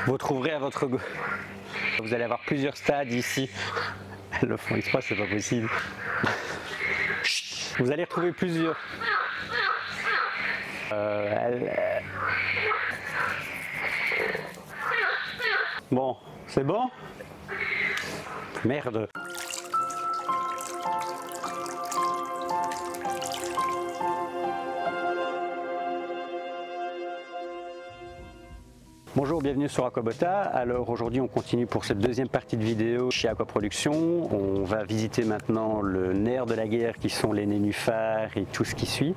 Vous trouverez à votre gauche. Vous allez avoir plusieurs stades ici. Le fond exprès, c'est pas possible. Vous allez retrouver plusieurs. Bon, c'est bon? Merde. Bonjour, bienvenue sur Aquabota. Alors aujourd'hui on continue pour cette deuxième partie de vidéo chez Aquaproduction. On va visiter maintenant le nerf de la guerre qui sont les nénuphars et tout ce qui suit.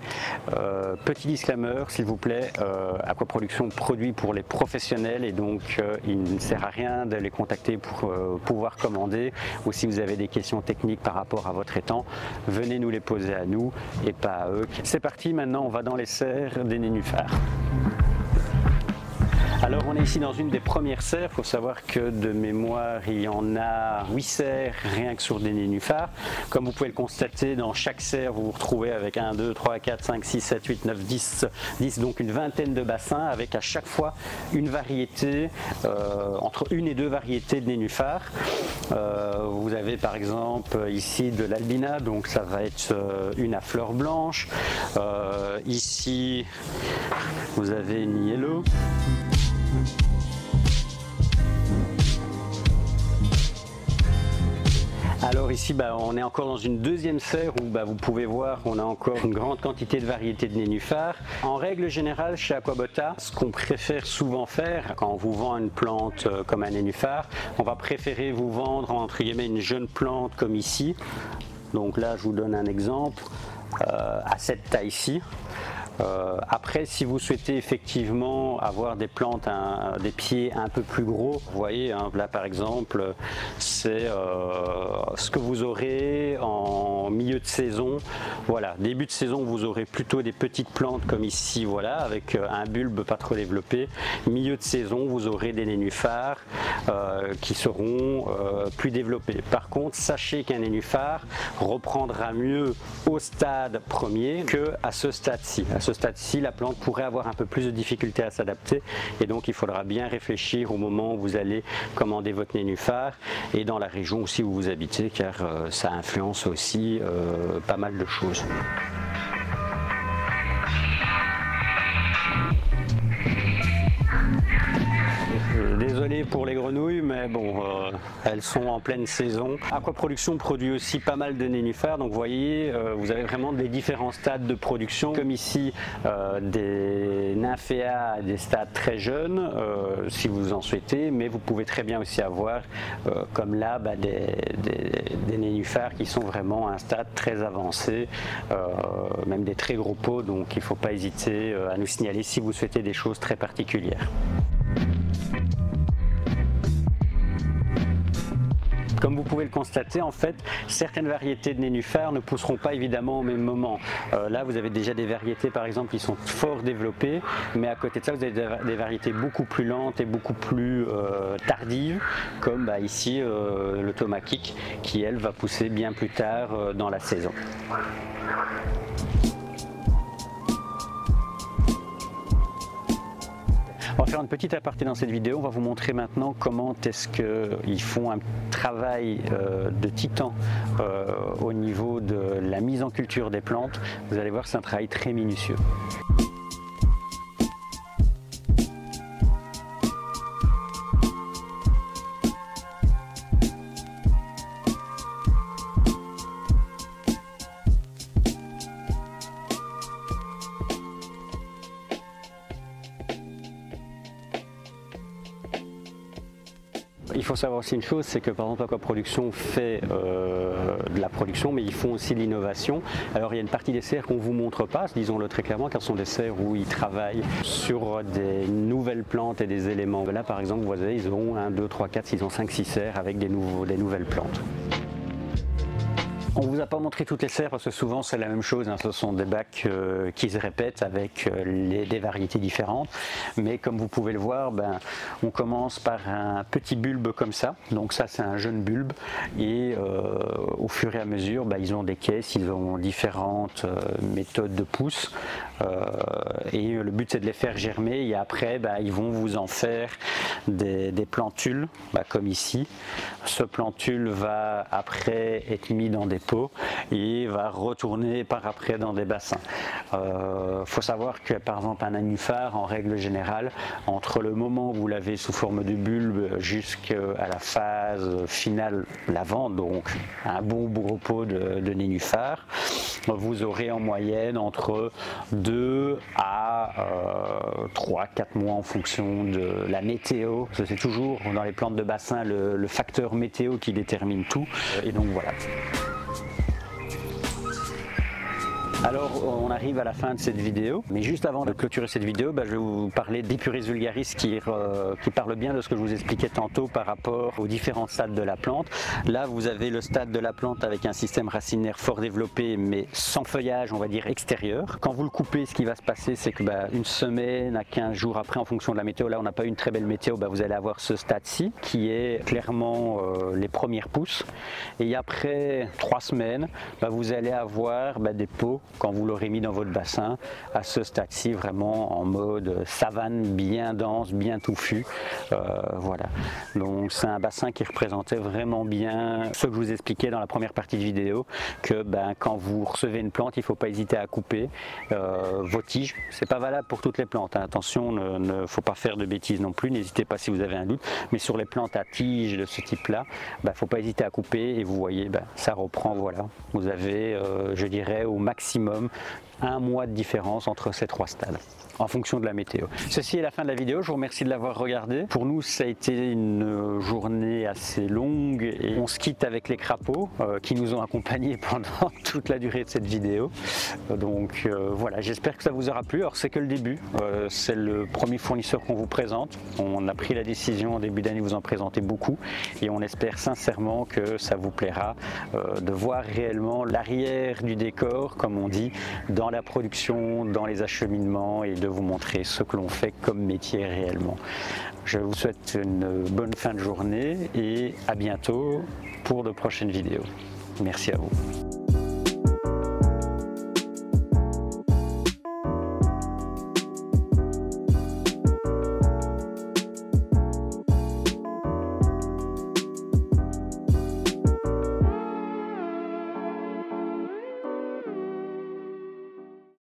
Petit disclaimer s'il vous plaît, Aquaproduction produit pour les professionnels et donc il ne sert à rien de les contacter pour pouvoir commander, ou si vous avez des questions techniques par rapport à votre étang, venez nous les poser à nous et pas à eux. C'est parti, maintenant on va dans les serres des nénuphars. Alors on est ici dans une des premières serres. Il faut savoir que de mémoire il y en a 8 serres rien que sur des nénuphars. Comme vous pouvez le constater, dans chaque serre vous vous retrouvez avec 1, 2, 3, 4, 5, 6, 7, 8, 9, 10, donc une vingtaine de bassins avec à chaque fois une variété, entre une et deux variétés de nénuphars. Vous avez par exemple ici de l'albina, donc ça va être une à fleurs blanches. Ici vous avez une yellow. Alors ici on est encore dans une deuxième serre où vous pouvez voir qu'on a encore une grande quantité de variétés de nénuphars. En règle générale chez Aquabota, ce qu'on préfère souvent faire quand on vous vend une plante comme un nénuphar, on va préférer vous vendre entre guillemets une jeune plante comme ici. Donc là je vous donne un exemple à cette taille-ci. Après, si vous souhaitez effectivement avoir des plantes, des pieds un peu plus gros, vous voyez, hein, là par exemple, c'est ce que vous aurez en milieu de saison. Voilà, début de saison, vous aurez plutôt des petites plantes comme ici, voilà, avec un bulbe pas trop développé. Milieu de saison, vous aurez des nénuphars qui seront plus développés. Par contre, sachez qu'un nénuphar reprendra mieux au stade premier que à ce stade-ci. À ce stade-ci, la plante pourrait avoir un peu plus de difficulté à s'adapter et donc il faudra bien réfléchir au moment où vous allez commander votre nénuphar et dans la région aussi où vous habitez, car ça influence aussi pas mal de choses. Désolé pour les grenouilles, mais bon, elles sont en pleine saison. Aquaproduction produit aussi pas mal de nénuphars, donc vous voyez, vous avez vraiment des différents stades de production, comme ici des nymphéas à des stades très jeunes, si vous en souhaitez, mais vous pouvez très bien aussi avoir, comme là, des nénuphars qui sont vraiment à un stade très avancé, même des très gros pots, donc il ne faut pas hésiter à nous signaler si vous souhaitez des choses très particulières. Comme vous pouvez le constater, en fait, certaines variétés de nénuphars ne pousseront pas évidemment au même moment. Là, vous avez déjà des variétés, par exemple, qui sont fort développées, mais à côté de ça, vous avez des variétés beaucoup plus lentes et beaucoup plus tardives, comme ici le Tomaquic, qui elle va pousser bien plus tard dans la saison. On va faire une petite aparté dans cette vidéo. On va vous montrer maintenant comment est-ce qu'ils font un travail de titan au niveau de la mise en culture des plantes. Vous allez voir, c'est un travail très minutieux. Il faut savoir aussi une chose, c'est que par exemple Aquaproduction fait de la production, mais ils font aussi de l'innovation. Alors il y a une partie des serres qu'on ne vous montre pas, disons-le très clairement, car ce sont des serres où ils travaillent sur des nouvelles plantes et des éléments. Là par exemple, vous voyez, ils ont 1, 2, 3, 4, ils ont 5, 6 serres avec des nouvelles plantes. On vous a pas montré toutes les serres parce que souvent c'est la même chose, hein. Ce sont des bacs qui se répètent avec des variétés différentes, mais comme vous pouvez le voir, on commence par un petit bulbe comme ça, donc ça c'est un jeune bulbe, et au fur et à mesure ils ont des caisses, ils ont différentes méthodes de pousse, et le but c'est de les faire germer, et après ils vont vous en faire des plantules comme ici. Ce plantule va après être mis dans des pots et va retourner par après dans des bassins. Faut savoir que par exemple un nénuphar, en règle générale, entre le moment où vous l'avez sous forme de bulbe jusqu'à la phase finale, la vente, donc un bon gros pot de nénuphar, vous aurez en moyenne entre 2 à 3-4 mois en fonction de la météo. C'est toujours dans les plantes de bassin le facteur météo qui détermine tout, et donc voilà. Alors on arrive à la fin de cette vidéo, mais juste avant de clôturer cette vidéo, je vais vous parler d'Epuris vulgaris qui parle bien de ce que je vous expliquais tantôt par rapport aux différents stades de la plante. Là vous avez le stade de la plante avec un système racinaire fort développé mais sans feuillage, on va dire extérieur. Quand vous le coupez, ce qui va se passer, c'est que une semaine à 15 jours après, en fonction de la météo, là on n'a pas eu une très belle météo, vous allez avoir ce stade-ci qui est clairement les premières pousses, et après 3 semaines, vous allez avoir des pots quand vous l'aurez mis dans votre bassin à ce stade-ci, vraiment en mode savane, bien dense, bien touffu. Voilà, donc c'est un bassin qui représentait vraiment bien ce que je vous expliquais dans la première partie de vidéo, que quand vous recevez une plante, il ne faut pas hésiter à couper vos tiges. C'est pas valable pour toutes les plantes, hein. Attention, ne faut pas faire de bêtises non plus, n'hésitez pas si vous avez un doute, mais sur les plantes à tiges de ce type là, faut pas hésiter à couper, et vous voyez ça reprend. Voilà, vous avez je dirais au maximum 1 mois de différence entre ces 3 stades en fonction de la météo. Ceci est la fin de la vidéo, je vous remercie de l'avoir regardé. Pour nous ça a été une journée assez longue et on se quitte avec les crapauds qui nous ont accompagnés pendant toute la durée de cette vidéo. Donc voilà, j'espère que ça vous aura plu. Alors c'est que le début, c'est le premier fournisseur qu'on vous présente. On a pris la décision en début d'année de vous en présenter beaucoup et on espère sincèrement que ça vous plaira de voir réellement l'arrière du décor, comme on dit, dans la production, dans les acheminements, et de vous montrer ce que l'on fait comme métier réellement. Je vous souhaite une bonne fin de journée et à bientôt pour de prochaines vidéos. Merci à vous.